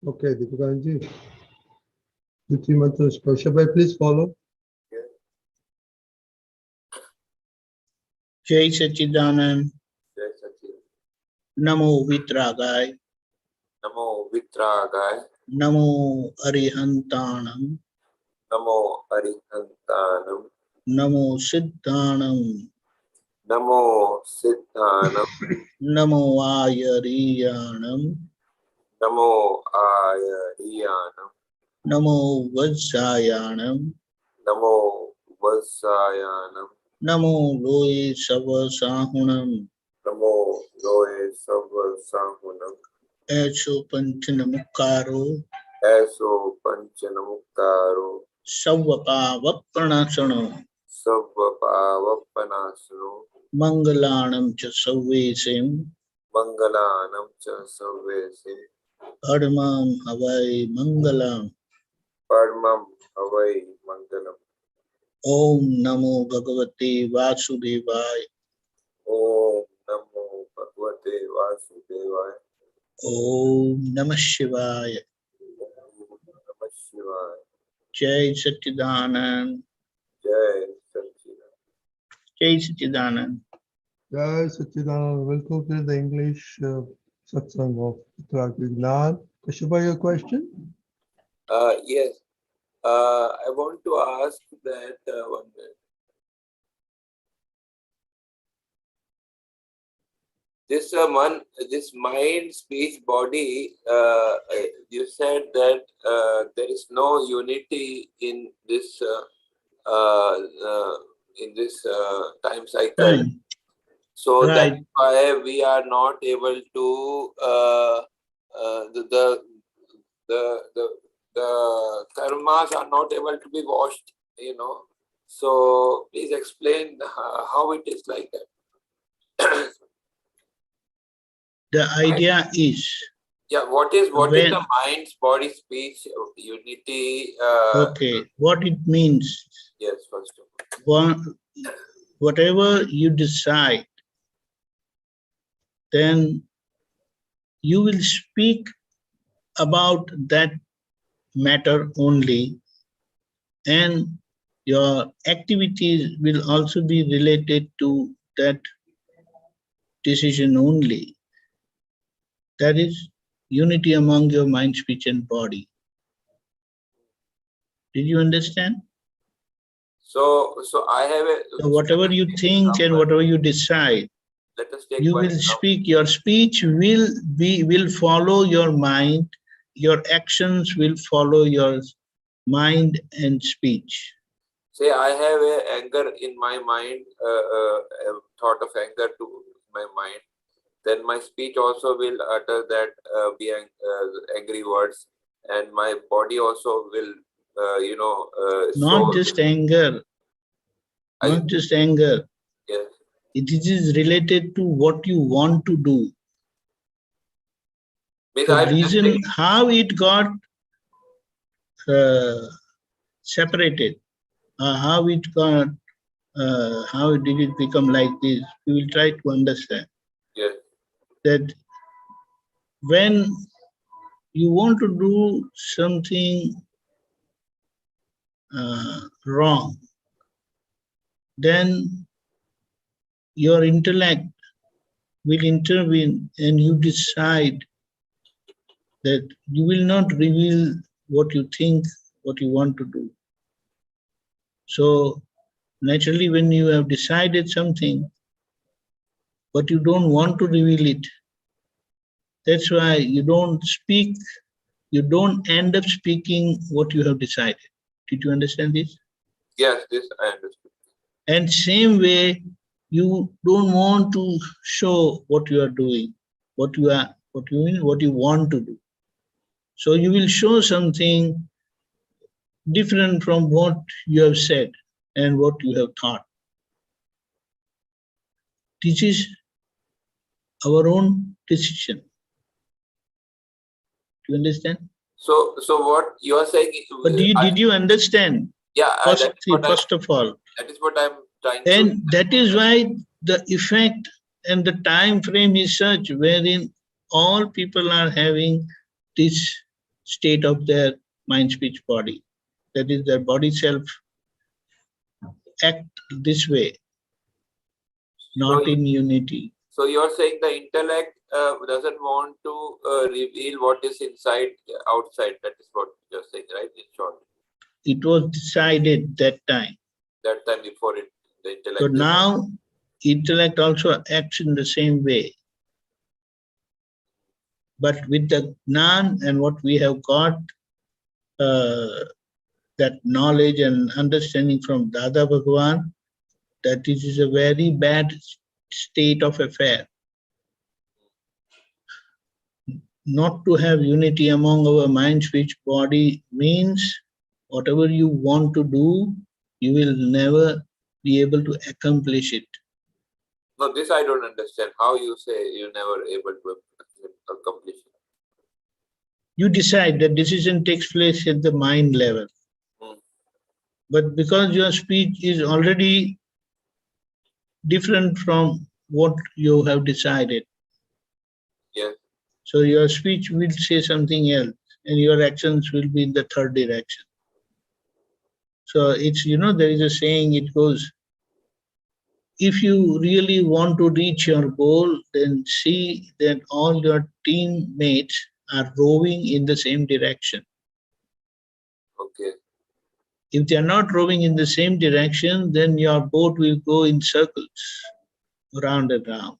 Okay, Deepakanandji. The three mantras. Kaushabhai, please follow. Jai Sachidanand. Jai Sachin. Namo Vitragay. Namo Vitragay. Namo Arihantanam. Namo Arihantanam. Namo Siddhanam. Namo Siddhanam. Namo Ayariyanam. Namo Ayariyanam. Namo Vajjayanam. Namo Vasayanam. Namo Loe Savasahunam. Namo Loe Savasahunam. Aso Panchanamukaro. Aso Panchanamuktaro. Savvapavapranasano. Savvapavapanasano. Mangalanam cha Savvesim. Mangalanam cha Savvesim. Padmam Havai Mangalam. Padmam Havai Mangalam. Om Namo Bhagavate Vasudevaya. Om Namo Bhagavate Vasudevaya. Om Namah Shivaya. Om Namah Shivaya. Jai Satchidanand. Jai Sacchidanand. Jai Satchidanand. Jai Sachidanand. Welcome to the English Satsang of Aptaputra. Kaushabhai, your question? Yes. I want to ask that one minute. This mind, speech, body. You said that there is no unity in this time cycle. Right. So Right. that's why we are not able to the karmas are not able to be washed, So please explain how it is like that. The idea is. Yeah, what is the mind, body, speech, unity? Okay, what it means. Yes, first of all. Whatever you decide, then you will speak about that matter only, and your activities will also be related to that decision only. That is unity among your mind, speech, and body. Did you understand? So I have a. So whatever you think and whatever you decide, let us take you will speak. Your speech will follow your mind. Your actions will follow your mind and speech. Say I have a anger in my mind, a thought of anger to my mind. Then my speech also will utter that angry words, and my body also will, Not just anger. Not just anger. Yes. It is related to what you want to do. The reason how it got separated, how it got, how did it become like this? We will try to understand. Yes. That when you want to do something wrong, then your intellect will intervene and you decide that you will not reveal what you think, what you want to do. So naturally, when you have decided something, but you don't want to reveal it, that's why you don't speak, you don't end up speaking what you have decided. Did you understand this? Yes, this I understood. And same way, you don't want to show what you are doing, what you want to do. So you will show something different from what you have said and what you have thought. This is our own decision. Do you understand? So what you are saying? But did you understand? Yeah, first of all. That is what I'm trying and to. That is why the effect and the time frame is such wherein all people are having this state of their mind, speech, body. That is, their body self act this way, not in unity. So you're saying the intellect doesn't want to reveal what is inside, outside. That is what you're saying, right? In short. It was decided that time. That time before it, the intellect. So now, intellect also acts in the same way. But with the Gnan and what we have got, that knowledge and understanding from Dada Bhagwan, that it is a very bad state of affair. Not to have unity among our mind, speech, body means whatever you want to do, you will never be able to accomplish it. No, this I don't understand. How you say you're never able to accomplish it? You decide that decision takes place at the mind level. But because your speech is already different from what you have decided, yes. So your speech will say something else and your actions will be in the third direction. So it's, there is a saying, it goes, if you really want to reach your goal, then see that all your teammates are rowing in the same direction. Okay. If they are not rowing in the same direction, then your boat will go in circles, round and round.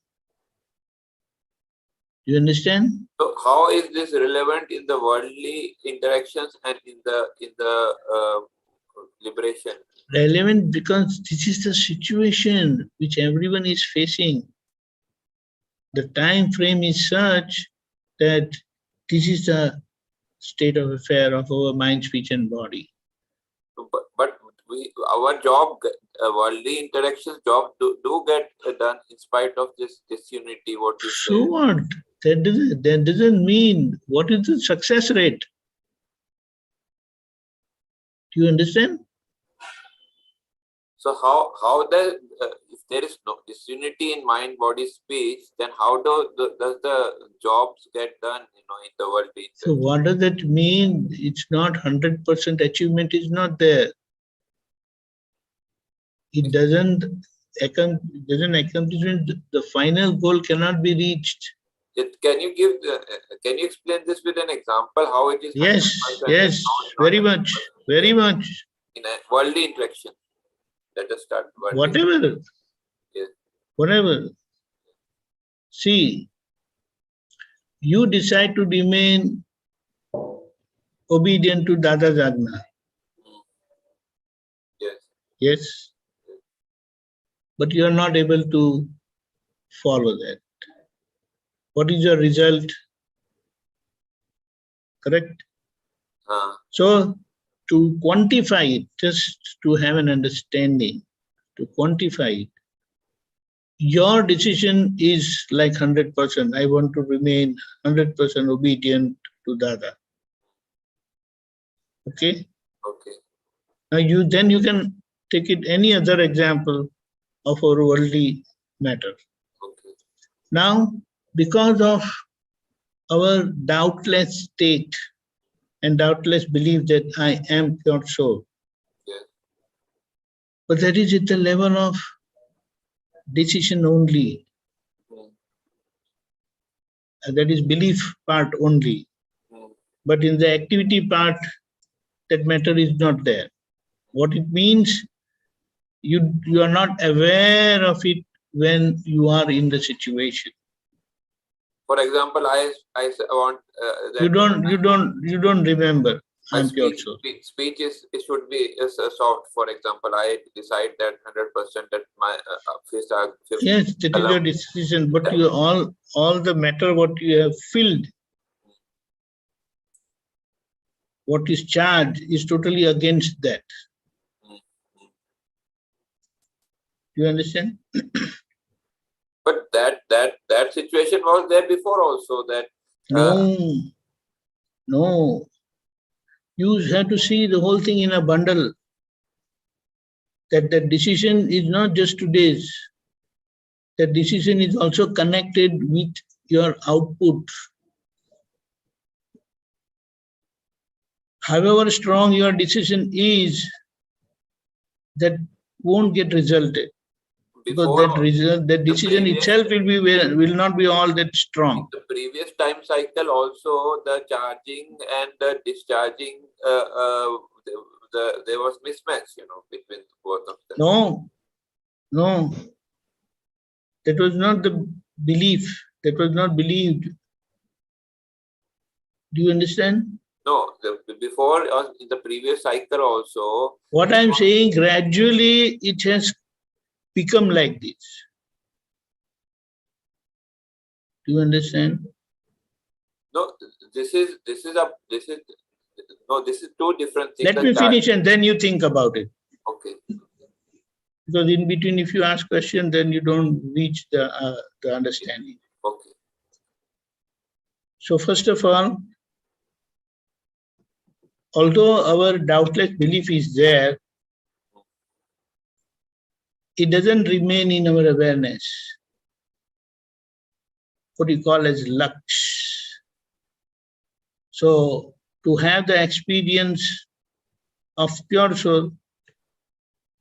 You understand? So how is this relevant in the worldly interactions and in the liberation? Relevant because this is the situation which everyone is facing. The time frame is such that this is the state of affair of our mind, speech and body. But our job, worldly interactions, job do get done in spite of this disunity. What you say? So what? That doesn't mean what is the success rate. Do you understand? So how does if there is no disunity in mind, body, speech, then how does the jobs get done? In the world. So what does that mean? It's not 100% achievement is not there. It doesn't accomplish. The final goal cannot be reached. Can you explain this with an example? How it is? Yes, very much. In a worldly interaction. Let us start. Whatever. Yes. Whatever. See, you decide to remain obedient to Dada's Ajna. Yes. Yes. But you are not able to follow that. What is your result? Correct? So, to quantify it, just to have an understanding, to quantify it, your decision is like 100%. I want to remain 100% obedient to Dada. Okay? Okay. Now you can take it any other example of our worldly matter. Okay. Now, because of our doubtless state and doubtless belief that I am pure soul, Yes. but that is at the level of decision only. And that is belief part only. But in the activity part, that matter is not there. What it means, you are not aware of it when you are in the situation. For example, I want that you don't remember. I'm pure soul. Speech should be soft. For example, I decide that 100% that my yes, that is your decision. But you all the matter what you have filled, what is charged is totally against that. You understand? But that situation was there before also. That no. You have to see the whole thing in a bundle. That the decision is not just today's. The decision is also connected with your output. however strong your decision is, that won't get resulted. Because Before that result, that decision previous- itself will not be all that strong. the previous time cycle also, the charging and the discharging, there was mismatch, between both of them. No, that was not the belief. That was not believed. Do you understand? No, before in the previous cycle also. What I'm saying, gradually it has become like this. Do you understand? No, this is two different things. Let me finish and then you think about it. Okay. Because in between, if you ask question, then you don't reach the understanding. Okay. So first of all, although our doubtless belief is there, it doesn't remain in our awareness. What you call as lux. So to have the experience of pure soul,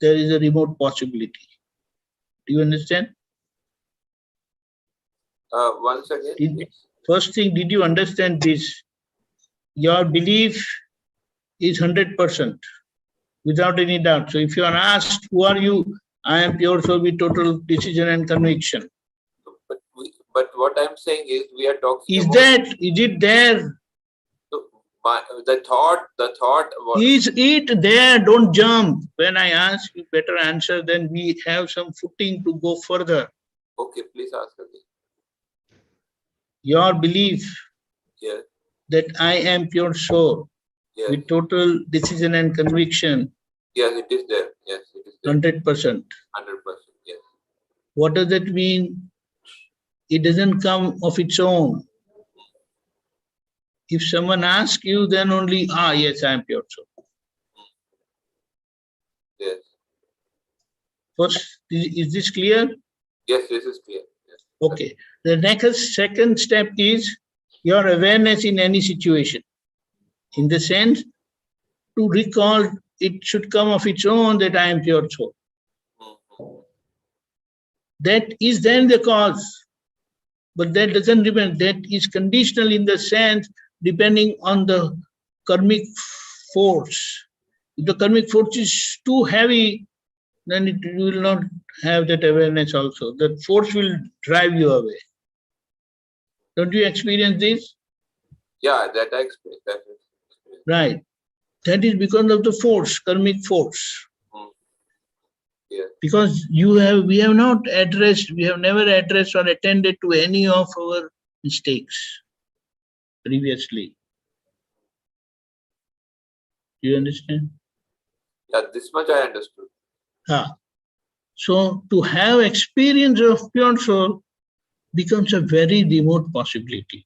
there is a remote possibility. Do you understand? Once again. First thing, did you understand this? Your belief is 100%, without any doubt. So if you are asked, who are you? I am pure soul with total decision and conviction. But what I'm saying is, we are talking Is it there? The thought was, Is it there? Don't jump. When I ask, you better answer, then we have some footing to go further. okay, please ask again. Your belief that I am pure soul with total decision and conviction. Yes, it is there. Yes, it is there. 100%. 100%. Yes. What does that mean? It doesn't come of its own. If someone asks you, then only, yes, I am pure soul. Yes. First, is this clear? Yes, this is clear. Yes. Okay. The second step is your awareness in any situation. In the sense, to recall, it should come of its own that I am pure soul. That is then the cause. But that doesn't depend. That is conditional in the sense depending on the karmic force. If the karmic force is too heavy, then you will not have that awareness also. That force will drive you away. Don't you experience this? Yeah, that I experienced. Right. That is because of the force, karmic force. Yeah. Because we have never addressed or attended to any of our mistakes previously. Do you understand? Yeah, this much I understood. So to have experience of pure soul becomes a very remote possibility.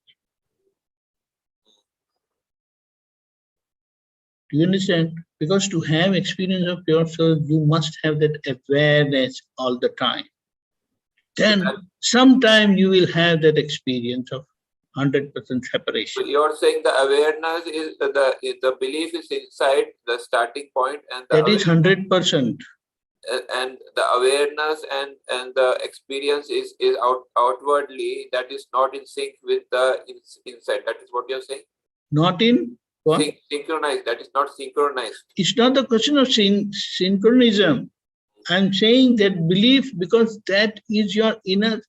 Do you understand? Because to have experience of pure soul, you must have that awareness all the time. Then sometime you will have that experience of 100% separation. So you're saying the awareness is the belief is inside the starting point, and that is 100%. And the awareness and the experience is outwardly, that is not in sync with the inside. That is what you're saying? Not in what? Synchronized. That is not synchronized. It's not the question of synchronism. I'm saying that belief, because that is your inner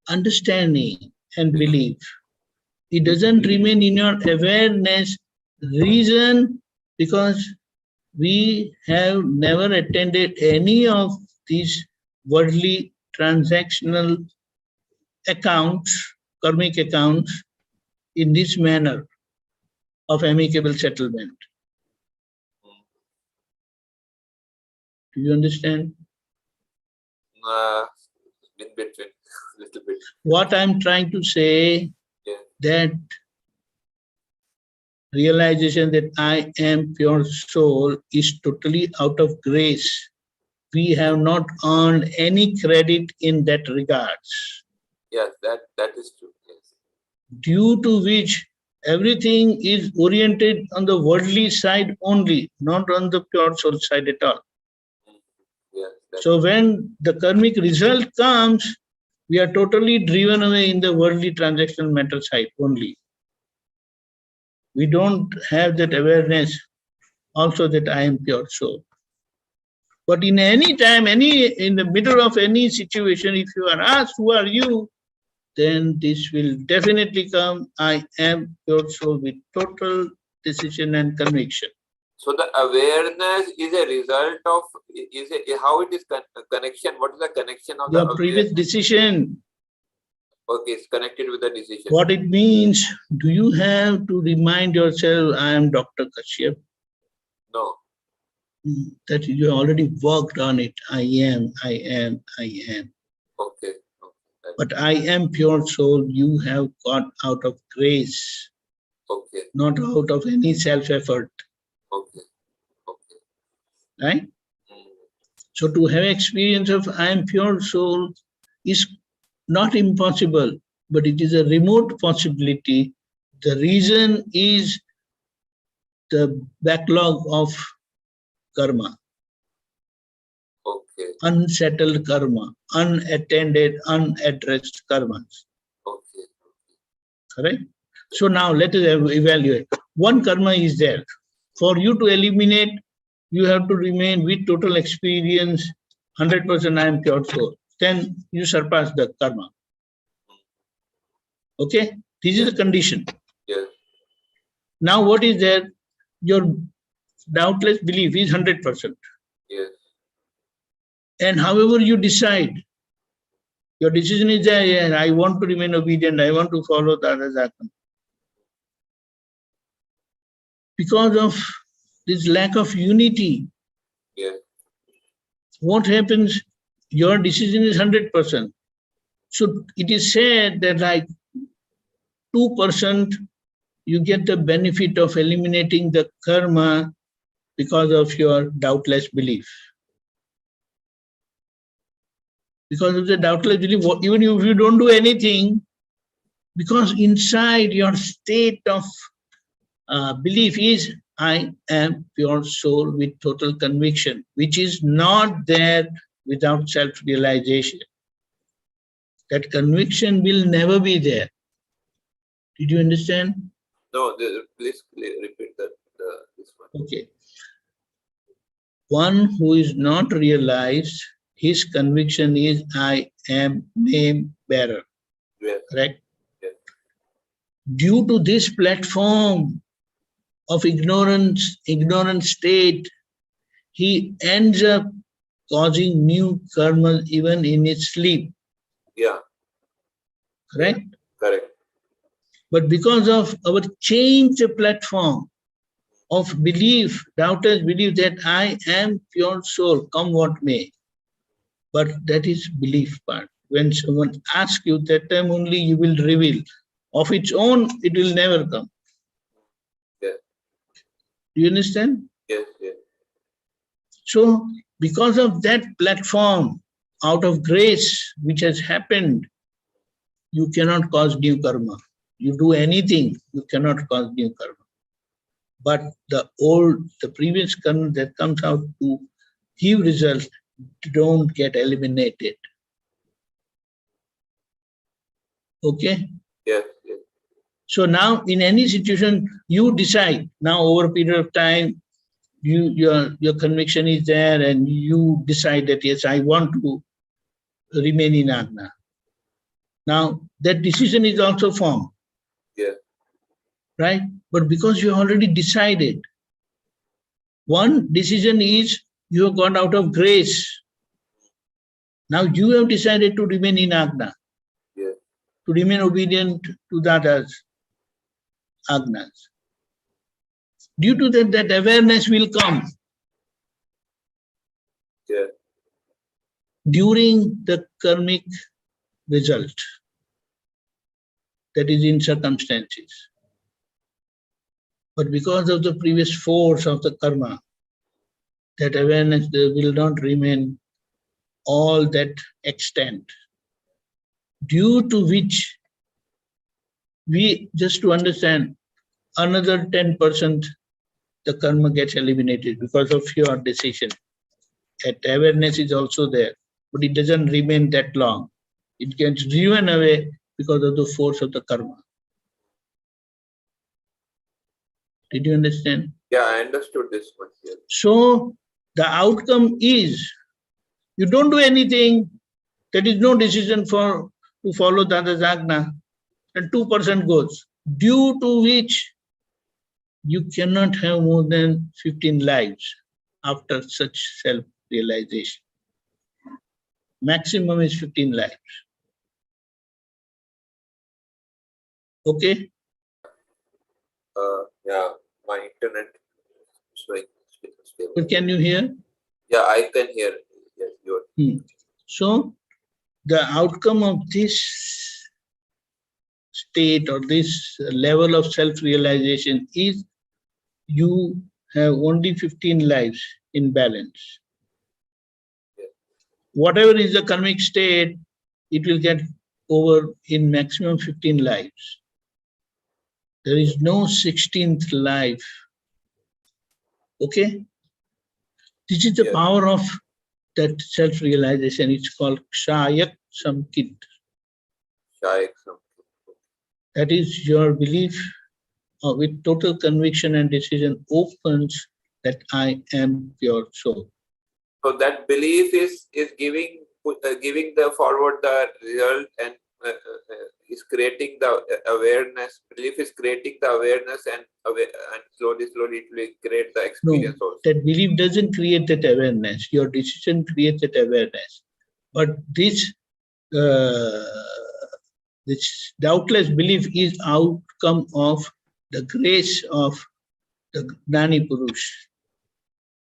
understanding and belief. It doesn't remain in your awareness. Reason, because we have never attended any of these worldly transactional accounts, karmic accounts, in this manner of amicable settlement. Do you understand? In between, little bit. What I'm trying to say, that realization that I am pure soul is totally out of grace. We have not earned any credit in that regards. Yes, that is true. Yes. Due to which Everything is oriented on the worldly side only, not on the pure soul side at all. Yes, So when the karmic result comes, we are totally driven away in the worldly transactional matter side only. We don't have that awareness also that I am pure soul. But in any time, in the middle of any situation, if you are asked, who are you? Then this will definitely come, I am pure soul with total decision and conviction. so the awareness is a result of, how it is connection? What is the connection of Your the previous awareness? decision, Okay, it's connected with the decision. what it means, do you have to remind yourself, I am Dr. Kashyap? No. That you already worked on it. I am, I am, I am. Okay. But I am pure soul, you have got out of grace, Okay. not out of any self-effort. Okay. Okay. Right? So to have experience of I am pure soul is not impossible, but it is a remote possibility. The reason is the backlog of karma. Okay. Unsettled karma, unattended, unaddressed karmas. Okay. Correct? So now let us evaluate. One karma is there. For you to eliminate, you have to remain with total experience, 100% I am pure soul. Then you surpass the karma. Okay? This is the condition. Yes. Now what is there? Your doubtless belief is 100%. Yes. And however you decide, your decision is there, yeah, I want to remain obedient, I want to follow the others. Because of this lack of unity, Yes. what happens? Your decision is 100%. So it is said that like 2% you get the benefit of eliminating the karma because of your doubtless belief. Because of the doubtless belief, even if you don't do anything, because inside your state of belief is I am pure soul with total conviction, which is not there without self-realization. That conviction will never be there. Did you understand? No, please repeat this one. Okay. One who is not realized, his conviction is I am name bearer. Yes. Correct? Yes. Due to this platform of ignorant state, he ends up causing new karma even in his sleep. Yeah. Correct? Correct. But because of our changed platform of belief, doubters believe that I am pure soul, come what may. But that is belief part. When someone asks you, that time only you will reveal. Of its own, it will never come. Yes. Do you understand? Yes. Yes. So, because of that platform, out of grace which has happened, you cannot cause new karma. You do anything, you cannot cause new karma. But the previous karma that comes out to give results don't get eliminated. Okay? Yes. Yes. So now in any situation, you decide now over a period of time, your conviction is there and you decide that yes, I want to remain in Agna. Now that decision is also formed. Yes. Right? But because you already decided, one decision is you have gone out of grace. Now you have decided to remain in Agna, Yes. to remain obedient to the others, Agnas. Due to that awareness will come Yes. during the karmic result, that is in circumstances. But because of the previous force of the karma, that awareness will not remain all that extent, due to which we, just to understand, another 10% the karma gets eliminated because of your decision. That awareness is also there, but it doesn't remain that long. It gets driven away because of the force of the karma. Did you understand? Yeah, I understood this one. Yes. So the outcome is you don't do anything. There is no decision to follow Dada's Ajna, and 2% goes, due to which you cannot have more than 15 lives after such self-realization. Maximum is 15 lives. Okay? Yeah, my internet is showing stable. But can you hear? Yeah, I can hear. Yes, you. So the outcome of this state or this level of self-realization is you have only 15 lives in balance. Whatever is the karmic state, it will get over in maximum 15 lives. There is no 16th life. Okay? This is the power of that self-realization. It's called Kshayak Samkit. Shayak Samkit. That is your belief with total conviction and decision opens that I am pure soul. So that belief is giving the forward the result and is creating the awareness. Belief is creating the awareness and slowly it will create the experience No, also. that belief doesn't create that awareness. Your decision creates that awareness. But this doubtless belief is outcome of the grace of the Gnani Purush.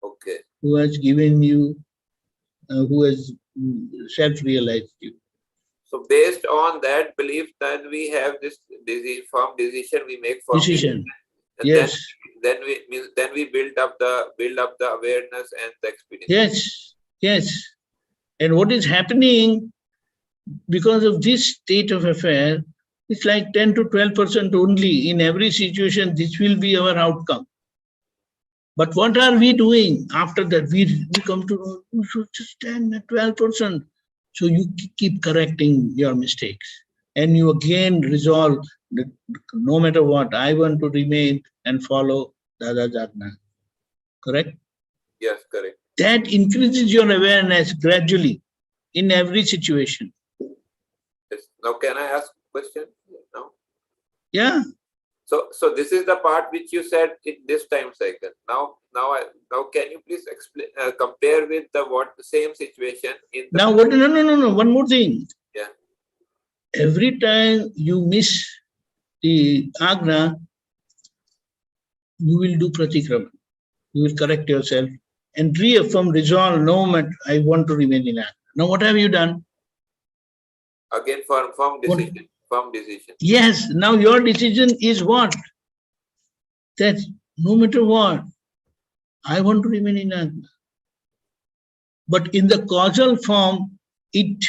Okay. Who has given you, who has self-realized you. So based on that belief, then we have this firm decision we make. Decision. And yes. Then we build up the awareness and the experience. Yes. Yes. And what is happening because of this state of affair, it's like 10 to 12% only in every situation. This will be our outcome. But what are we doing after that? We come to know, you should just 10 at 12%. So you keep correcting your mistakes. And you again resolve that no matter what, I want to remain and follow Dada's Ajna. Correct? Yes, correct. That increases your awareness gradually in every situation. Yes. Now, can I ask a question now? Yeah. So this is the part which you said in this time cycle. Now can you please explain, compare with the same situation in the now? What? No. One more thing. Yeah. Every time you miss the Agna, you will do pratikrama. You will correct yourself and reaffirm, resolve, no matter I want to remain in Agna. Now, what have you done? Again, firm decision. Firm decision. Yes. Now your decision is what? That no matter what, I want to remain in Agna. But in the causal form, it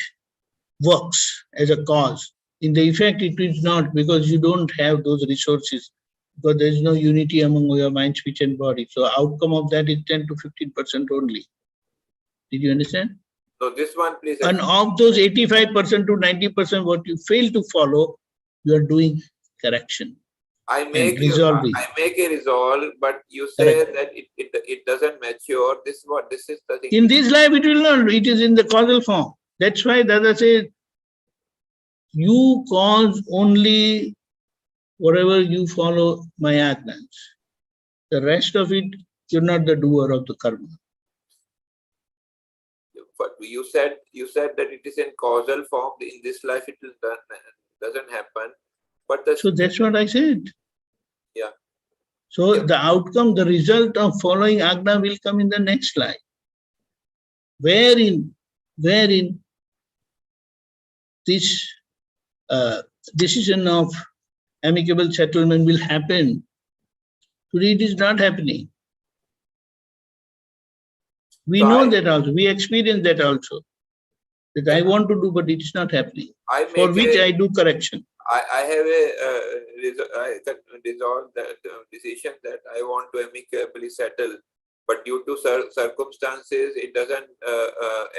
works as a cause. In the effect, it is not, because you don't have those resources, because there is no unity among your mind, speech, and body. So outcome of that is 10 to 15% only. Did you understand? So this one, please. And of those 85% to 90%, what you fail to follow, you are doing correction. I make a resolve, but you say that it doesn't mature. This is the thing. In this life, it will not. It is in the causal form. That's why Dada says, you cause only whatever you follow my ajnas. The rest of it, you're not the doer of the karma. But you said that it is in causal form. In this life, it doesn't happen. But so that's what I said. Yeah. So the outcome, the result of following Agna will come in the next life. Wherein this decision of amicable settlement will happen. Today it is not happening. We know that also. We experience that also. That I want to do, but it is not happening. For which I do correction. I have a resolved that decision that I want to amicably settle, but due to circumstances, it doesn't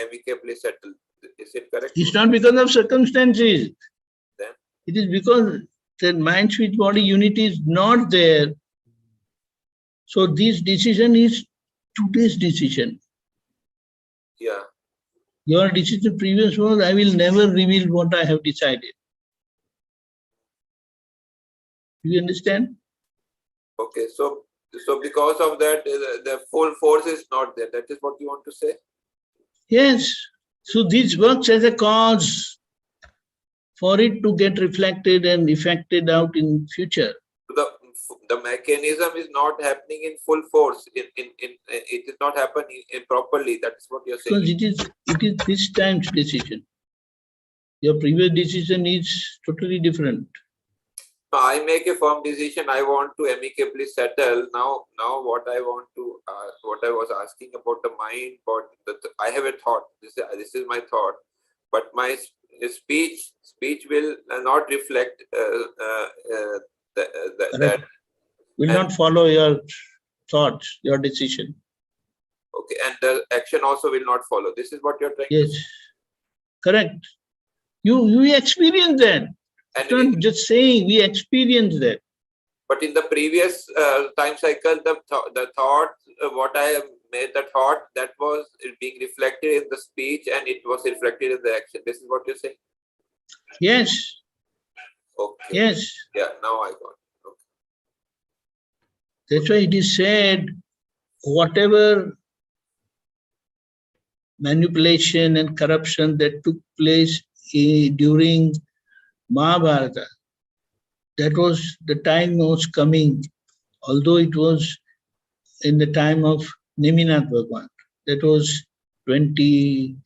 amicably settle. Is it correct? It's not because of circumstances. Then? It is because the mind, speech, body unity is not there. So this decision is today's decision. Yeah. Your decision previous was, I will never reveal what I have decided. Do you understand? Okay. So because of that, the full force is not there. That is what you want to say? Yes. So this works as a cause for it to get reflected and effected out in future. The mechanism is not happening in full force. It is not happening properly. That's what you're saying. Because it is this time's decision. Your previous decision is totally different. I make a firm decision. I want to amicably settle. Now what I want to what I was asking about the mind, but I have a thought. This is my thought, but my speech will not reflect that. Will not follow your thoughts, your decision. Okay, and the action also will not follow. This is what you're trying to say. Yes, correct. You experience that. And it's not just saying, we experience that. But in the previous time cycle, the thought, what I have made the thought, that was being reflected in the speech and it was reflected in the action. This is what you're saying? Yes. Okay. Yes. Yeah, now I got it. Okay. That's why it is said, whatever manipulation and corruption that took place during Mahabharata, that was the time was coming, although it was in the time of Neminath Bhagwan. That was 22nd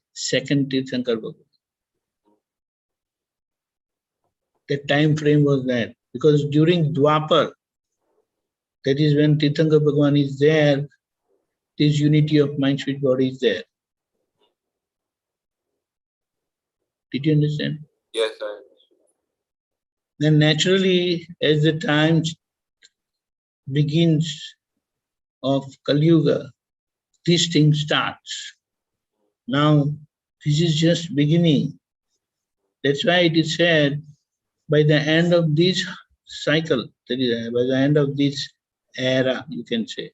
Tirthankar Bhagwan. The time frame was that. Because during Dwapar, that is when Tirthankar Bhagwan is there, this unity of mind, speech, body is there. Did you understand? Yes, I understand. Then naturally, as the time begins of Kali Yuga, this thing starts. Now, this is just beginning. That's why it is said, by the end of this cycle, that is, by the end of this era, you can say,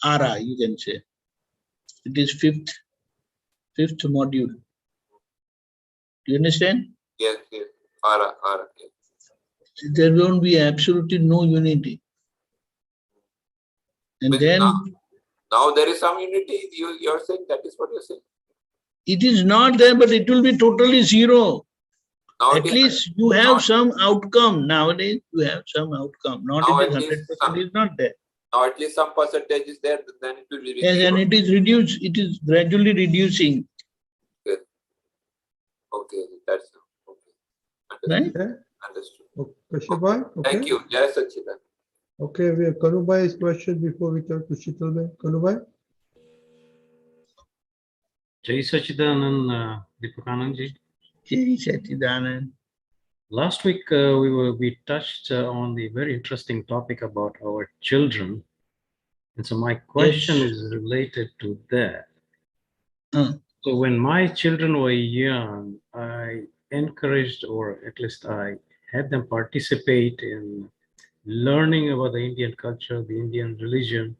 ara, you can say, it is fifth module. Do you understand? Yes, yes. Ara, yes. There won't be absolutely no unity. And but then... Now there is some unity, you're saying, that is what you're saying? It is not there, but it will be totally zero. Now at least you have some outcome. Nowadays, you have some outcome. Not it is 100% is not there. Now at least some percentage is there, then it will be reduced. Yes, and it is reduced. It is gradually reducing. Okay, okay, that's okay. Right? Okay. Understood. Okay. Kashyap, okay. Thank you. Jai Sachidan. Okay, we have Kanubhai's question before we turn to Shitalbhai. Kanubhai? Jai Sachidanand Deepakanandji. Jai Sachidanand. Last week we touched on the very interesting topic about our children, and so my question is related to that. So when my children were young, I encouraged, or at least I had them participate in learning about the Indian culture, the Indian religion.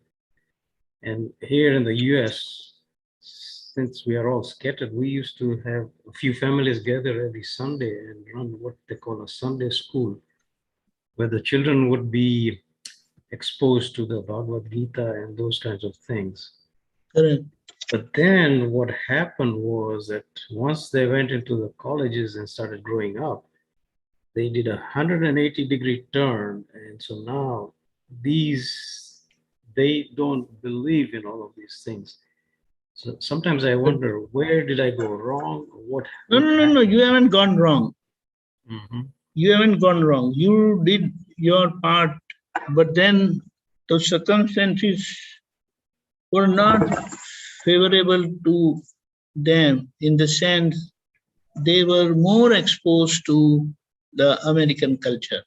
And here in the US, since we are all scattered, we used to have a few families gather every Sunday and run what they call a Sunday school, where the children would be exposed to the Bhagavad Gita and those kinds of things. Correct. But then what happened was that once they went into the colleges and started growing up, they did a 180-degree turn. And so now they don't believe in all of these things. So sometimes I wonder, where did I go wrong? No, you haven't gone wrong. Mm-hmm. You haven't gone wrong. You did your part, but then the circumstances were not favorable to them in the sense they were more exposed to the American culture.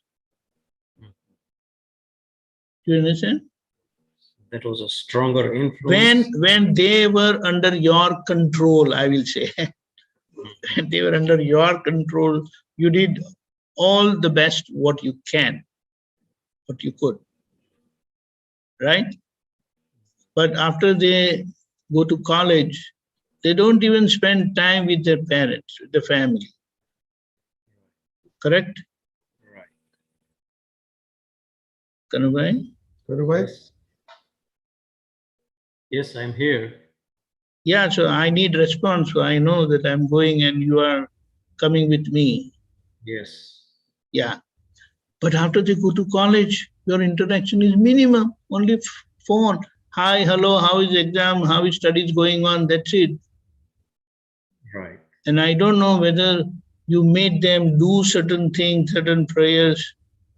Do you understand? That was a stronger influence. When they were under your control, I will say, when they were under your control, you did all the best what you can, what you could, right? But after they go to college, they don't even spend time with their parents, with the family. Correct? Right. Kanubhai? Otherwise, Yes, I'm here. Yeah, so I need response. So I know that I'm going and you are coming with me. Yes. Yeah. But after they go to college, your interaction is minimum, only phone. Hi, hello, how is the exam? How is studies going on? That's it. Right. And I don't know whether you made them do certain things, certain prayers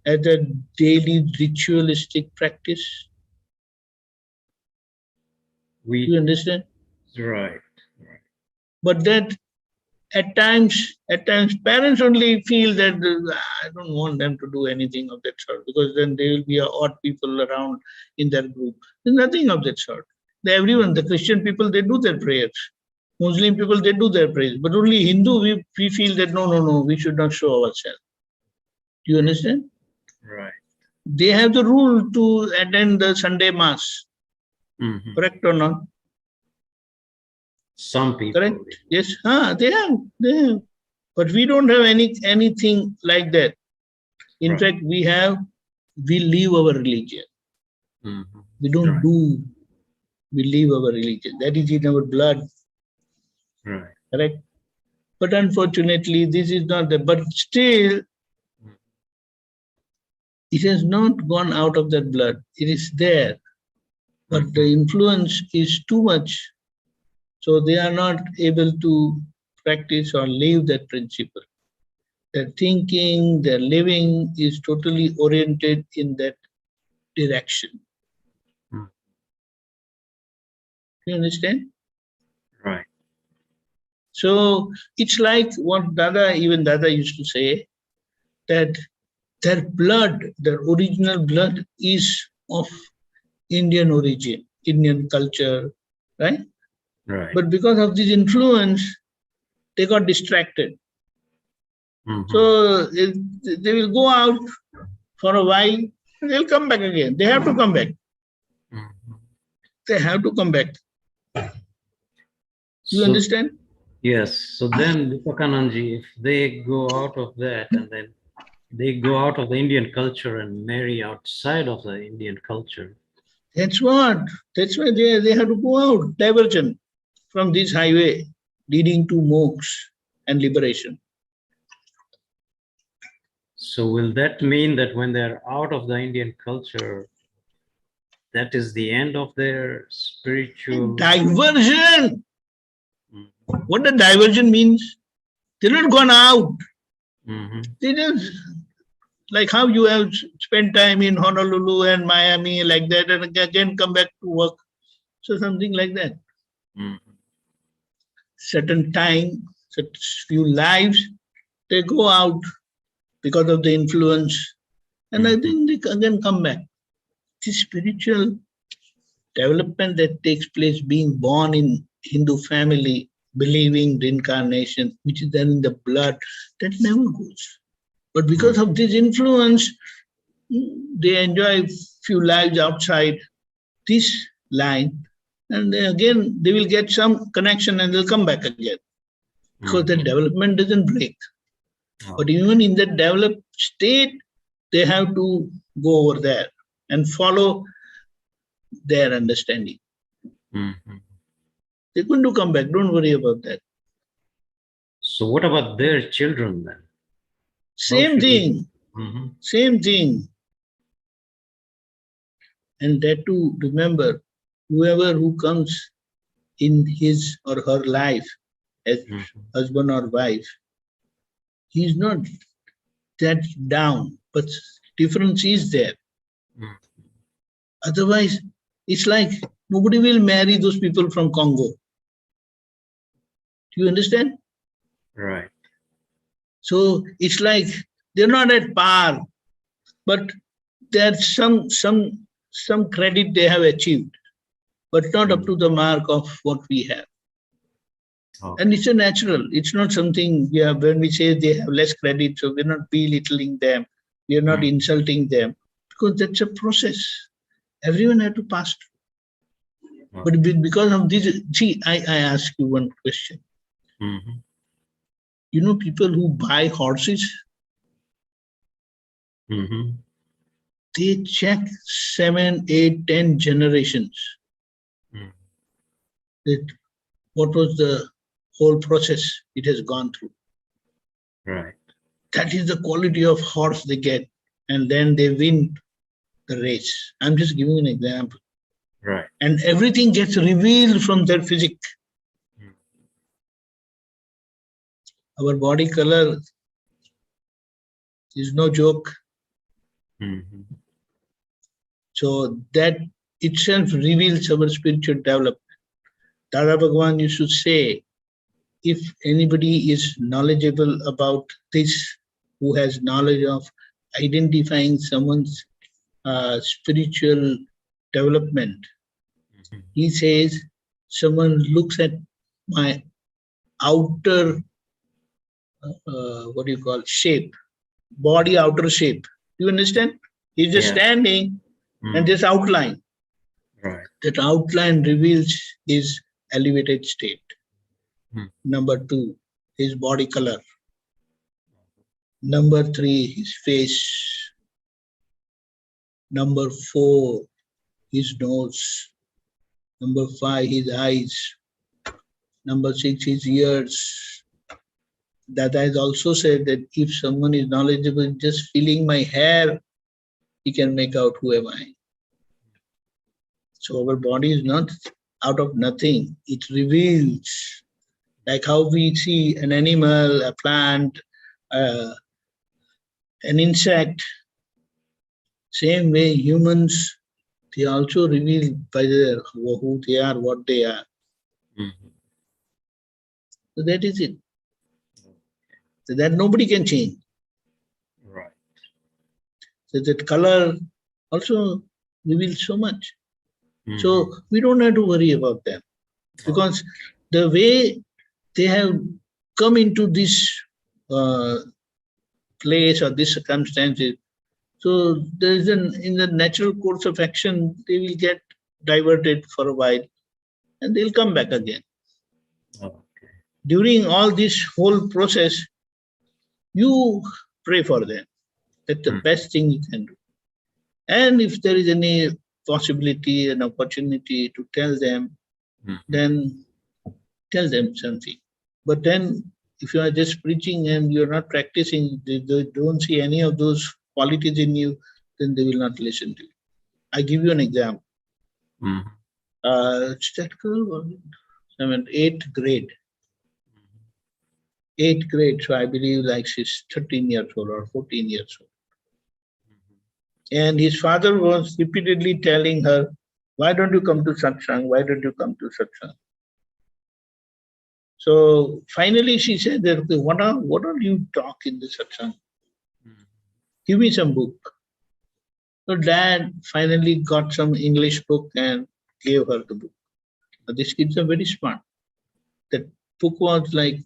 as a daily ritualistic practice. Do you understand? Right. But that at times parents only feel that I don't want them to do anything of that sort, because then there will be odd people around in their group. There's nothing of that sort. Everyone, the Christian people, they do their prayers. Muslim people, they do their prayers. But only Hindu, we feel that no, we should not show ourselves. Do you understand? Right. They have the rule to attend the Sunday Mass. Mm-hmm. Correct or not? Some people. Correct? Yes, they have. But we don't have anything like that. In fact, we live our religion. Mm-hmm. We don't do, we live our religion. That is in our blood. Right. Correct? But unfortunately, this is not there. But still, it has not gone out of that blood. It is there. But the influence is too much. So they are not able to practice or live that principle. Their thinking, their living is totally oriented in that direction. You understand? Right. So it's like what Dada used to say, that their blood, their original blood is of Indian origin, Indian culture, right? Right. But because of this influence, they got distracted. Mm-hmm. So they will go out for a while, and they'll come back again. They have to come back. Mm-hmm. They have to come back. You understand? Yes. So then, Deepakanandji, if they go out of that and then they go out of the Indian culture and marry outside of the Indian culture. That's why they have to go out, diversion from this highway leading to moksha and liberation. So will that mean that when they're out of the Indian culture, that is the end of their spiritual diversion? What the diversion means? They're not gone out. They just, like how you have spent time in Honolulu and Miami like that, and again come back to work. So something like that. Certain time, certain few lives, they go out because of the influence, and I think they again come back. This spiritual development that takes place, being born in Hindu family, believing reincarnation, which is then in the blood, that never goes. But because of this influence, they enjoy few lives outside this line, and again they will get some connection and they'll come back again. Because the development doesn't break. But even in that developed state, they have to go over there and follow their understanding. They're going to come back, don't worry about that. So what about their children then? Same thing. Same thing. And that too, remember, whoever who comes in his or her life as husband or wife, he's not that down, but difference is there. Otherwise, it's like nobody will marry those people from Congo. Do you understand? Right. So it's like They're not at par, but there's some credit they have achieved, but not up to the mark of what we have. Okay. And it's a natural. It's not something, when we say they have less credit, so we're not belittling them, we are not insulting them, because that's a process. Everyone had to pass through. But because of this, see, I ask you one question. You know, people who buy horses, they check 7, 8, 10 generations. That what was the whole process it has gone through. Right. That is the quality of horse they get, and then they win the race. I'm just giving an example. Right. And everything gets revealed from their physique. Our body color is no joke. So that itself reveals our spiritual development. Dada Bhagwan used to say, if anybody is knowledgeable about this, who has knowledge of identifying someone's spiritual development, he says, someone looks at my outer, shape, body outer shape. You understand? He's just standing and this outline. Right. That outline reveals his elevated state. Number 2, his body color. Number 3, his face. Number 4, his nose. Number 5, his eyes. Number 6, his ears. Dada has also said that if someone is knowledgeable, just feeling my hair, he can make out who am I. So our body is not out of nothing. It reveals, like how we see an animal, a plant, an insect. Same way humans, they also reveal by who they are, what they are. So that is it. So that nobody can change. Right. So that color also reveals so much. So we don't have to worry about them, because the way they have come into this place or this circumstances, so there is in the natural course of action, they will get diverted for a while and they'll come back again. Okay. During all this whole process, you pray for them. That's the best thing you can do. And if there is any possibility and opportunity to tell them, then tell them something. But then if you are just preaching and you're not practicing, they don't see any of those qualities in you, then they will not listen to you. I give you an example. It's that girl, 8th grade. 8th grade, so I believe like she's 13 years old or 14 years old. And his father was repeatedly telling her, why don't you come to Satsang? Why don't you come to Satsang? So finally she said that, okay, what are you talk in the Satsang? Give me some book. So dad finally got some English book and gave her the book. Now, these kids are very smart. That book was like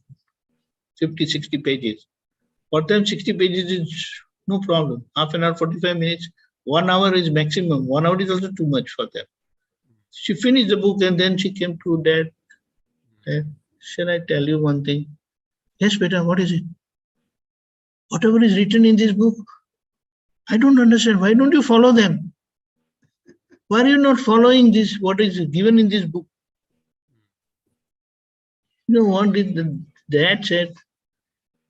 50, 60 pages. For them, 60 pages is no problem. Half an hour, 45 minutes, 1 hour is maximum. 1 hour is also too much for them. She finished the book and then she came to dad. Dad, shall I tell you one thing? Yes, beta, what is it? Whatever is written in this book, I don't understand. Why don't you follow them? Why are you not following this, what is given in this book? You know what did the dad said?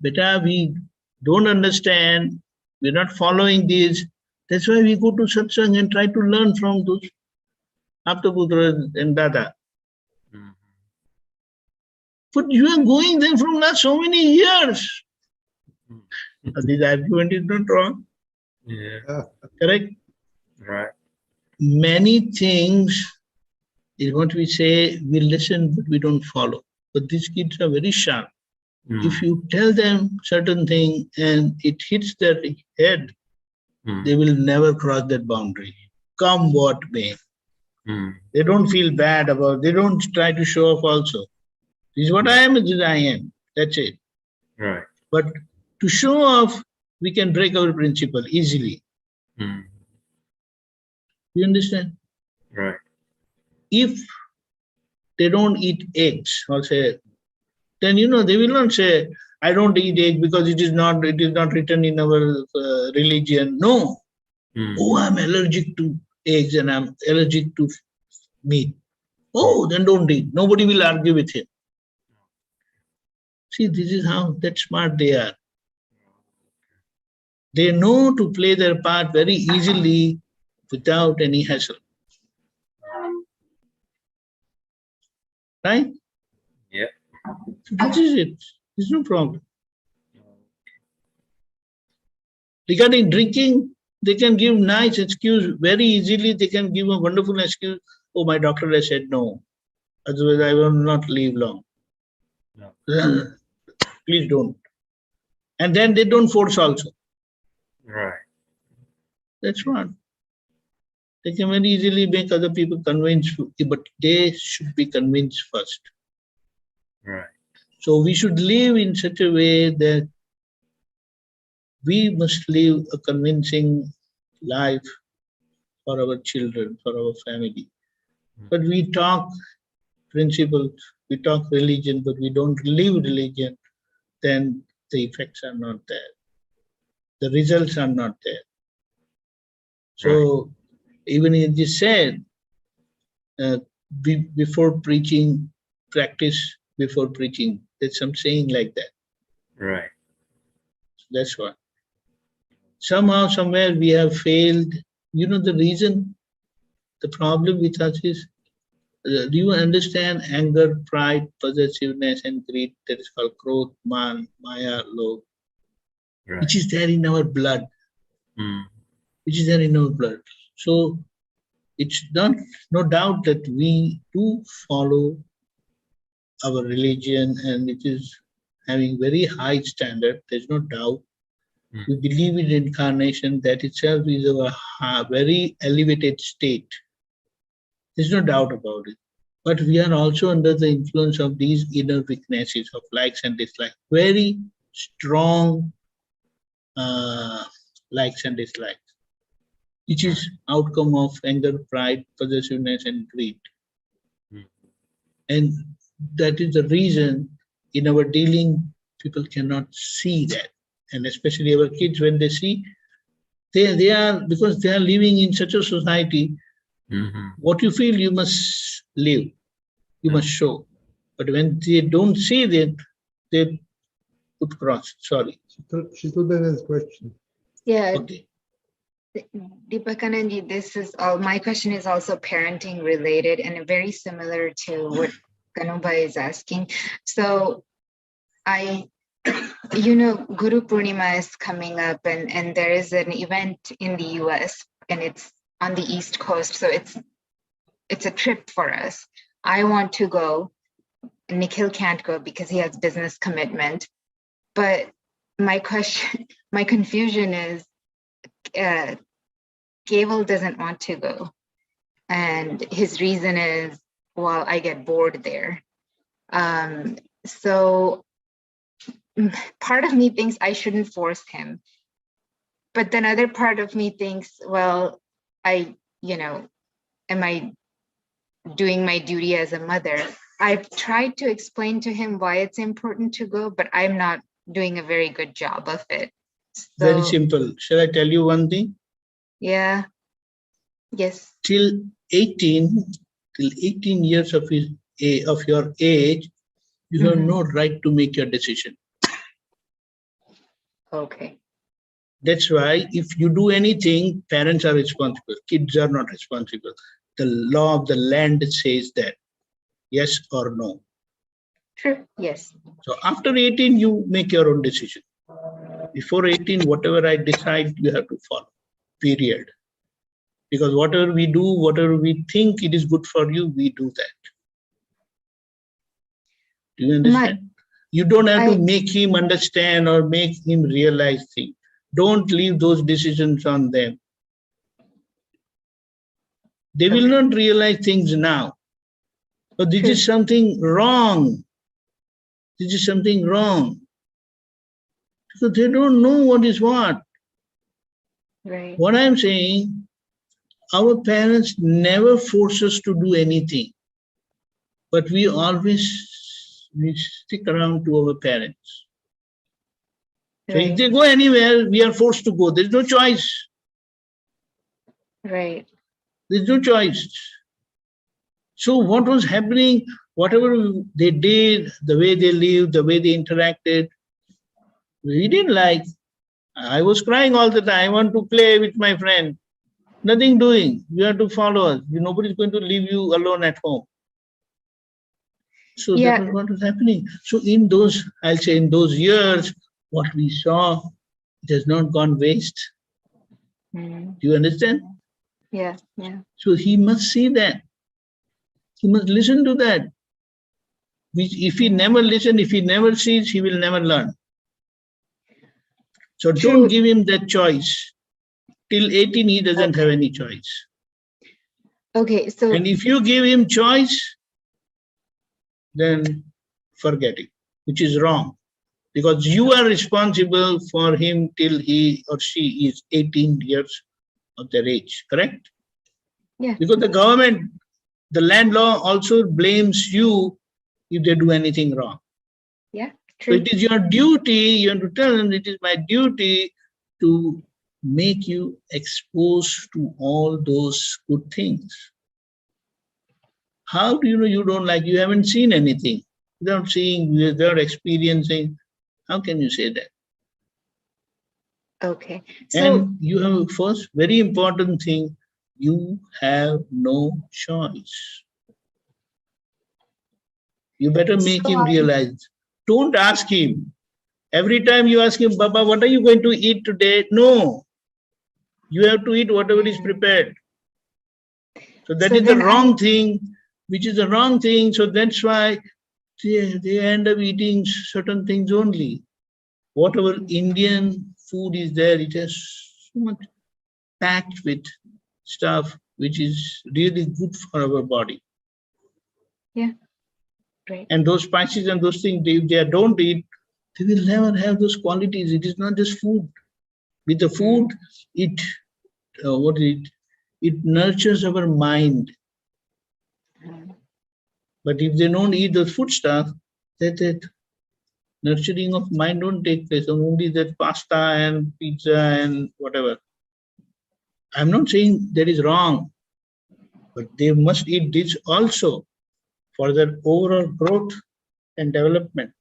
Beta, we don't understand. We're not following this. That's why we go to Satsang and try to learn from those Aptaputra and Dada. But you are going there from last so many years. This argument is not wrong. Yeah. Correct? Right. Many things is what we say, we listen but we don't follow. But these kids are very sharp. If you tell them certain thing and it hits their head, they will never cross that boundary, come what may. They don't feel bad about, they don't try to show off also. This is what I am, this is I am. That's it. Right. But to show off, we can break our principle easily. You understand? Right. If they don't eat eggs, or say, then they will not say, I don't eat egg because it is not written in our religion. No. Oh, I'm allergic to eggs and I'm allergic to meat. Oh, then don't eat. Nobody will argue with him. See, this is how that smart they are. They know to play their part very easily without any hassle. Right? Yeah. So that is it. There's no problem. Regarding drinking, they can give nice excuse very easily. They can give a wonderful excuse. Oh, my doctor has said no. Otherwise, I will not live long. No. Please don't. And then they don't force also. Right. That's what. They can very easily make other people convinced, but they should be convinced first. Right. So we should live in such a way that we must live a convincing life for our children, for our family. But we talk principles, we talk religion, but we don't live religion, then the effects are not there. The results are not there. So even it is said, before preaching, practice before preaching. There's some saying like that. Right. That's what. Somehow, somewhere we have failed. You know the reason? The problem with us is, do you understand anger, pride, possessiveness, and greed? That is called krodh, man, maya, lobh, which is there in our blood. Which is there in our blood. So it's no doubt that we do follow our religion, and it is having very high standard. There's no doubt. We believe in incarnation. That itself is a very elevated state. There's no doubt about it. But we are also under the influence of these inner weaknesses of likes and dislikes. Very strong likes and dislikes, which is outcome of anger, pride, possessiveness, and greed. And that is the reason in our dealing, people cannot see that. And especially our kids, when they see, they are, because they are living in such a society, what you feel, you must live, you must show. But when they don't see that, they put cross. Sorry. Shitulben has a question. Yeah. Okay. Deepakanandji, this is all, my question is also parenting related and very similar to what Ganubai is asking. So Guru Purnima is coming up and there is an event in the US and it's on the East Coast. So it's a trip for us. I want to go. Nikhil can't go because he has business commitment. But my confusion is, Keval doesn't want to go. And his reason is, well, I get bored there. So part of me thinks I shouldn't force him. But then other part of me thinks, well, am I doing my duty as a mother? I've tried to explain to him why it's important to go, but I'm not doing a very good job of it. So, very simple. Shall I tell you one thing? Yeah. Yes. Till 18 years of your age, you have no right to make your decision. Okay. That's why if you do anything, parents are responsible. Kids are not responsible. The law of the land says that. Yes or no? True. Yes. So after 18, you make your own decision. Before 18, whatever I decide, you have to follow. Period. Because whatever we do, whatever we think it is good for you, we do that. Do you understand? You don't have to make him understand or make him realize things. Don't leave those decisions on them. They will not realize things now. But this is something wrong. This is something wrong. So they don't know what is what. Right. What I'm saying, our parents never force us to do anything. But we stick around to our parents. So if they go anywhere, we are forced to go. There's no choice. Right. There's no choice. So what was happening, whatever they did, the way they lived, the way they interacted, we didn't like. I was crying all the time. I want to play with my friend. Nothing doing. You have to follow us. Nobody's going to leave you alone at home. So that was what was happening. So in those, I'll say in those years, what we saw, it has not gone waste. Do you understand? Yeah, yeah. So he must see that. He must listen to that. Which if he never listens, if he never sees, he will never learn. So don't give him that choice. Till 18, he doesn't have any choice. Okay, so... And if you give him choice, then forget it, which is wrong. Because you are responsible for him till he or she is 18 years of their age, correct? Yeah. Because the government, the land law also blames you if they do anything wrong. Yeah, true. So it is your duty, you have to tell them, it is my duty to make you exposed to all those good things. How do you know you don't like? You haven't seen anything. Without seeing, without experiencing, how can you say that? Okay. So, and you have first, very important thing, you have no choice. You better make him realize. Don't ask him. Every time you ask him, Baba, what are you going to eat today? No. You have to eat whatever is prepared. So that is the wrong thing, which is the wrong thing. So that's why they end up eating certain things only. Whatever Indian food is there, it has so much packed with stuff which is really good for our body. Yeah, right. And those spices and those things, if they don't eat, they will never have those qualities. It is not just food. With the food, it nurtures our mind. But if they don't eat the food stuff, that nurturing of mind don't take place. Only that pasta and pizza and whatever. I'm not saying that is wrong, but they must eat this also for their overall growth and development.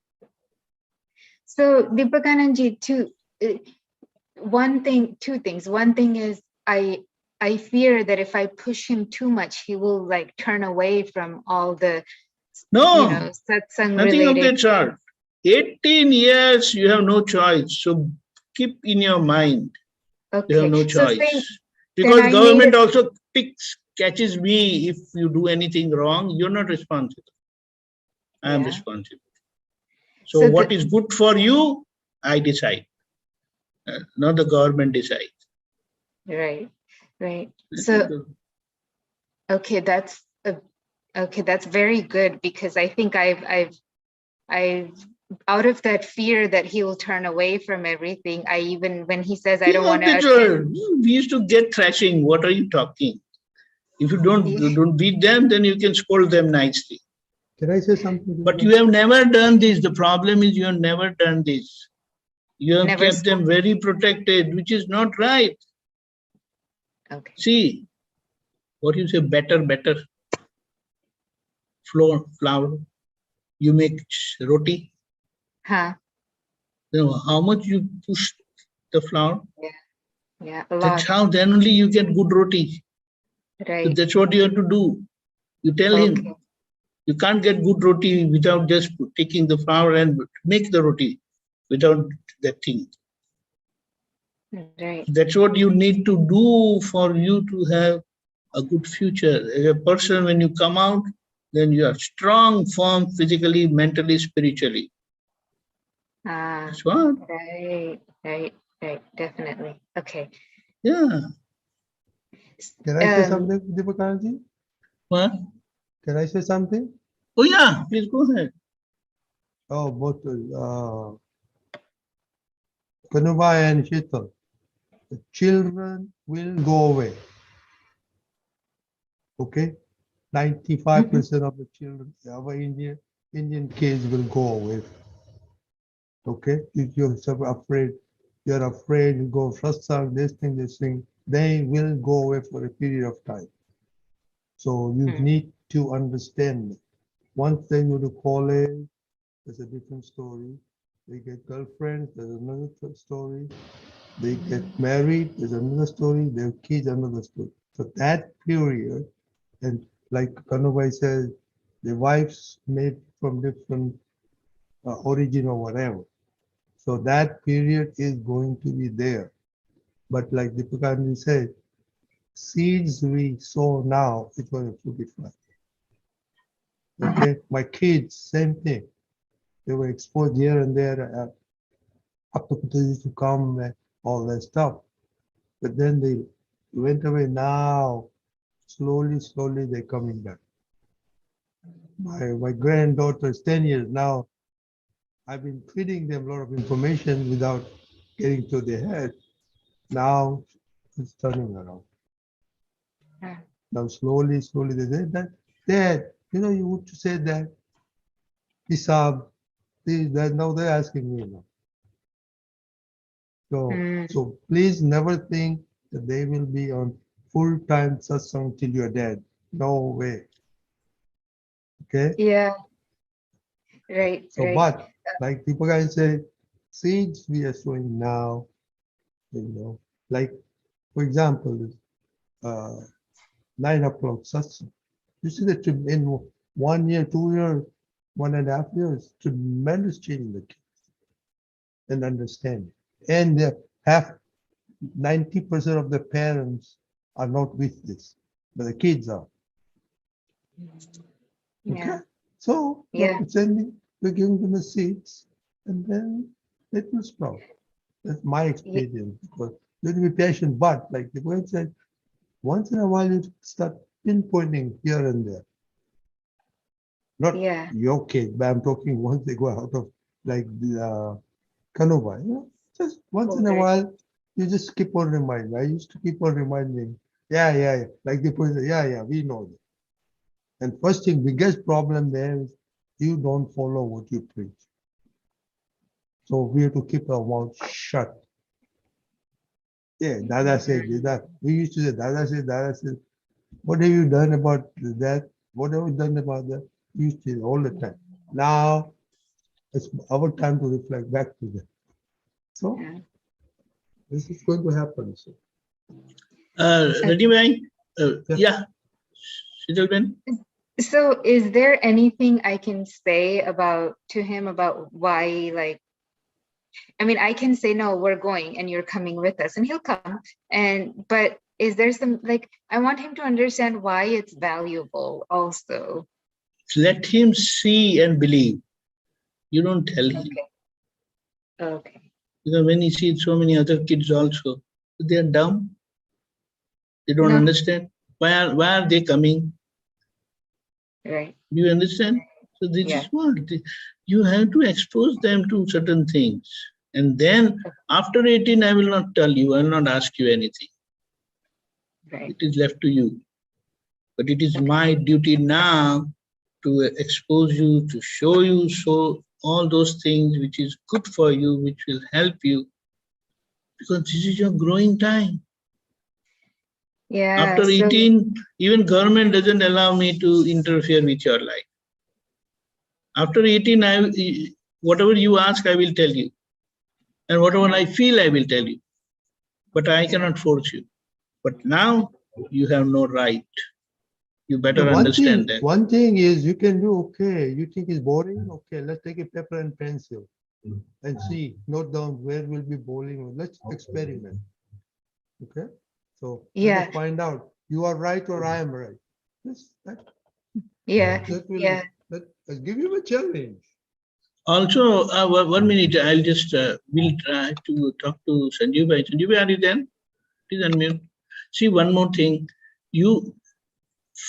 So Deepakanandji, two things. One thing is I fear that if I push him too much, he will like turn away from all the satsang nothing related. of that sort. 18 years, you have no choice. So keep in your mind, you have no choice. Because government also catches me if you do anything wrong, you're not responsible. I am responsible. So what is good for you, I decide. Not the government decides. Right, right. So, okay, that's very good, because I think I've out of that fear that he will turn away from everything. When he says I don't want to attend. We used to get thrashing. What are you talking? If you don't beat them, then you can scold them nicely. Can I say something? But you have never done this. The problem is you have never done this. You have kept them very protected, which is not right. Okay. See, what you say, better. Flour. You make roti. Huh. So how much you push the flour? Yeah, a lot. That's how then only you get good roti. Right. So that's what you have to do. You tell him, you can't get good roti without just taking the flour and make the roti without that thing. Right. That's what you need to do for you to have a good future. As a person, when you come out, then you are strong, firm, physically, mentally, spiritually. That's what? Right, definitely. Okay. Yeah. Can I say something, Deepakanandji? What? Can I say something? Oh, yeah, please go ahead. Oh, both Kanubai and Sheetal. The children will go away. Okay? 95% of the children, our Indian kids will go away. Okay? If you're afraid, you go satsang, this thing, they will go away for a period of time. So you need to understand it. Once they go to college, there's a different story. They get girlfriends, there's another story. They get married, there's another story. Their kids, another story. So that period, and like Kanubai says, the wives made from different origin or whatever. So that period is going to be there. But like Deepakanandji said, seeds we sow now, it's going to fructify. Okay, my kids, same thing. They were exposed here and there. Aptaputra used to come and all that stuff. But then they went away. Now, slowly, they're coming back. My granddaughter is 10 years now. I've been feeding them a lot of information without getting to their head. Now it's turning around. Now slowly they say that, Dad, you would say that. Isab, now they're asking me now. So please never think that they will be on full-time satsang till you're dead. No way. Okay? Yeah. Right. So, but like people guys say, seeds we are sowing now, like for example, 9 o'clock satsang. You see that in 1 year, 2 years, 1.5 years, tremendous change in the kids and understanding. And half 90% of the parents are not with this, but the kids are. Okay? Yeah. So we're giving them the seeds and then it will sprout. That's my experience. Because you have to be patient, but like the boy said, once in a while you start pinpointing here and there. Not your kid, but I'm talking once they go out of like the Kanuba, just once in a while, you just keep on reminding. I used to keep on reminding, yeah. Like the person, yeah, we know that. And first thing, biggest problem there is you don't follow what you preach. So we have to keep our mouth shut. Yeah, Dada said that. We used to say, Dada said, what have you done about that? What have you done about that? We used to say all the time. Now, it's our time to reflect back to them. So, this is going to happen. So. Ready, bhai? Yeah. Sheetal. So is there anything I can say to him about why, like, I mean, I can say, no, we're going and you're coming with us and he'll come. But is there some, like, I want him to understand why it's valuable also. Let him see and believe. You don't tell him. Okay. Because when he sees so many other kids also, they are dumb. They don't understand. Why are they coming? Right. Do you understand? So this is what you have to expose them to certain things. And then after 18, I will not tell you, I will not ask you anything. Right. It is left to you. But it is my duty now to expose you, to show you all those things which is good for you, which will help you. Because this is your growing time. Yeah. After 18, even government doesn't allow me to interfere with your life. After 18, whatever you ask, I will tell you. And whatever I feel, I will tell you. But I cannot force you. But now, you have no right. You better understand that. One thing is you can do, okay, you think it's boring? Okay, let's take a paper and pencil and see, note down where we'll be bowling. Let's experiment. Okay? So let us find out, you are right or I am right. Let's give you a challenge. Also, 1 minute, I'll just, we'll try to talk to Sanjeev Bhai. Sanjeev Bhai, are you there? Please unmute. See, one more thing.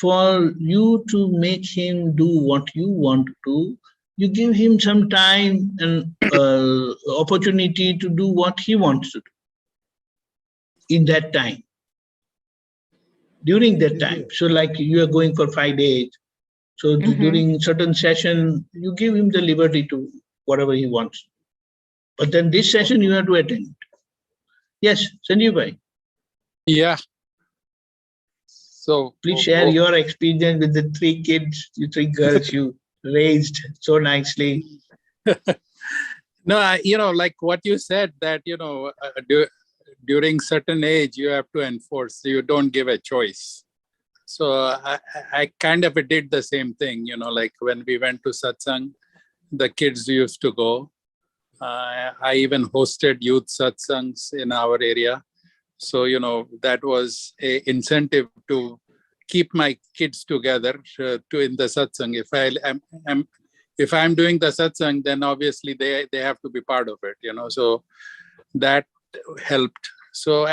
For you to make him do what you want to do, you give him some time and opportunity to do what he wants to do in that time, during that time. So like you are going for 5 days. So during certain session, you give him the liberty to whatever he wants. But then this session you have to attend. Yes, Sanjeev Bhai. Yeah. So please share your experience with the 3 kids, you 3 girls you raised so nicely. No, like what you said that, during certain age, you have to enforce, you don't give a choice. So I kind of did the same thing, like when we went to Satsang, the kids used to go. I even hosted youth Satsangs in our area. So, that was an incentive to keep my kids together in the Satsang. If I'm doing the Satsang, then obviously they have to be part of it, so that helped. So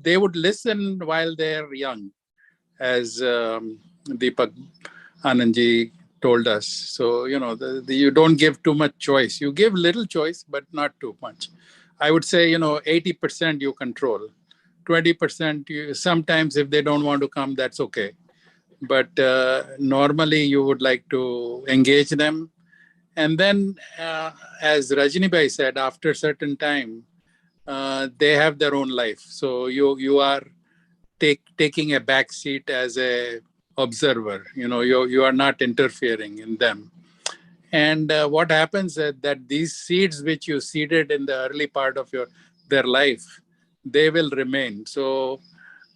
they would listen while they're young, as Deepakanandji told us. So, you don't give too much choice. You give little choice, but not too much. I would say, 80% you control. 20%, sometimes if they don't want to come, that's okay. But normally you would like to engage them. And then, as Rajni Bhai said, after a certain time, they have their own life. So you are taking a back seat as a observer. You are not interfering in them. And what happens is that these seeds which you seeded in the early part of their life, they will remain. So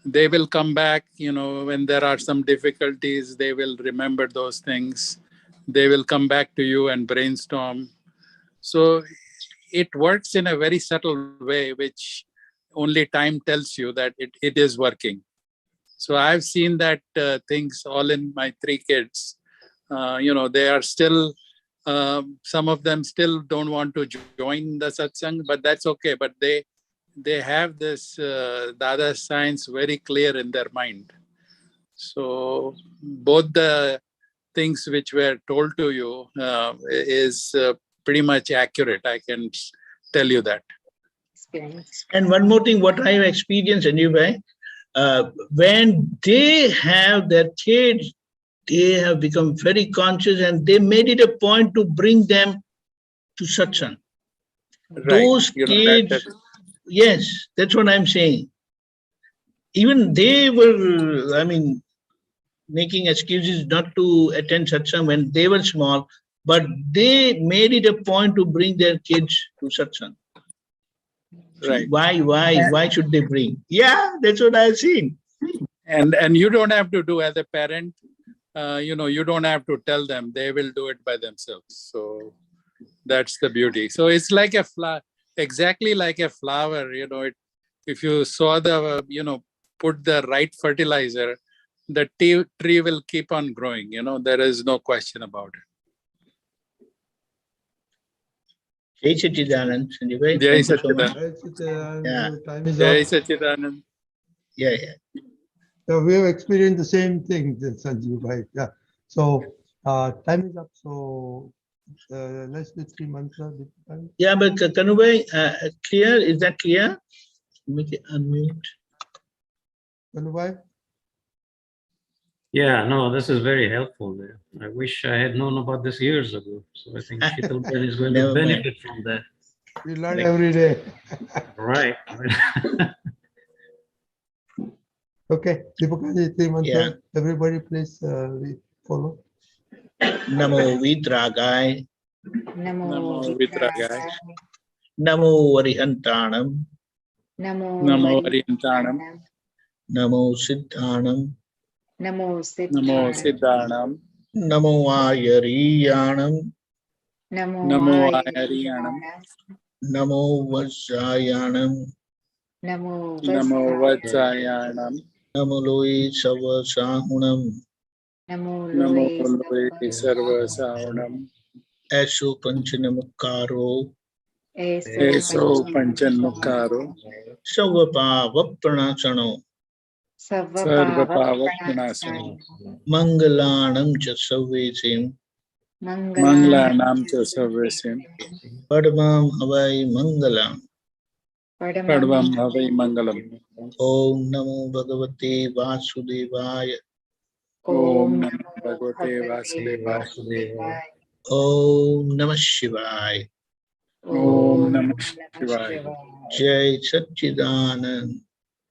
they will come back, when there are some difficulties, they will remember those things. They will come back to you and brainstorm. So it works in a very subtle way, which only time tells you that it is working. So I've seen that things all in my 3 kids. They are still, some of them still don't want to join the satsang, but that's okay. But they have this Dada science very clear in their mind. So both the things which were told to you is pretty much accurate. I can tell you that. And one more thing, what I have experienced anyway, when they have their kids, they have become very conscious and they made it a point to bring them to satsang. Right. Those kids, yes, that's what I'm saying. Even they were, making excuses not to attend satsang when they were small, but they made it a point to bring their kids to satsang. Right. Why should they bring? Yeah, that's what I've seen. And you don't have to do as a parent, you don't have to tell them, they will do it by themselves. So that's the beauty. So it's like a flower, exactly like a flower, if you saw put the right fertilizer, the tree will keep on growing, there is no question about it. Jai Sachidanand, Sanjeev Bhai. Jai Thank you so much. Sachidanand. Yeah. Time is Jai up. Sachidanand. Yeah. So we have experienced the same thing, Sanjeev Bhai. Yeah. So time is up. So let's do 3 mantra. Yeah, but Kanu Bhai, clear? Is that clear? Make it unmute. Kanu Bhai? Yeah, no, this is very helpful. I wish I had known about this years ago. So I think Sheetal Bhai is going to benefit from that. We learn every day. Right. Okay, Deepakanandji, 3 mantra. Yeah. Everybody please follow. Namo Vitragai. Namo Vitragai. Namo Arihantanam. Namo Arihantanam. Namo Siddhanam. Namo Siddhanam. Namo Ayariyanam. Namo Ayariyanam. Namo Vasayanam. Namo Vasayanam. Namo Loe Savasahunam. Namo Loe Sarvasahunam. Eso Panchanamukaro Eso Panchanmukaro Savapavapranasano Sarva Pavapanasano Mangalanam cha Savesim Manglanam cha Sarvasim Padmam Havai Mangalam. Padvam Havai Mangalam. Om Namo Bhagavate Vasudevaya. Om Namo Bhagavate Vasudevaya. Om Namah Shivaya. Om Namah Shivaya. Jai Satchidanand.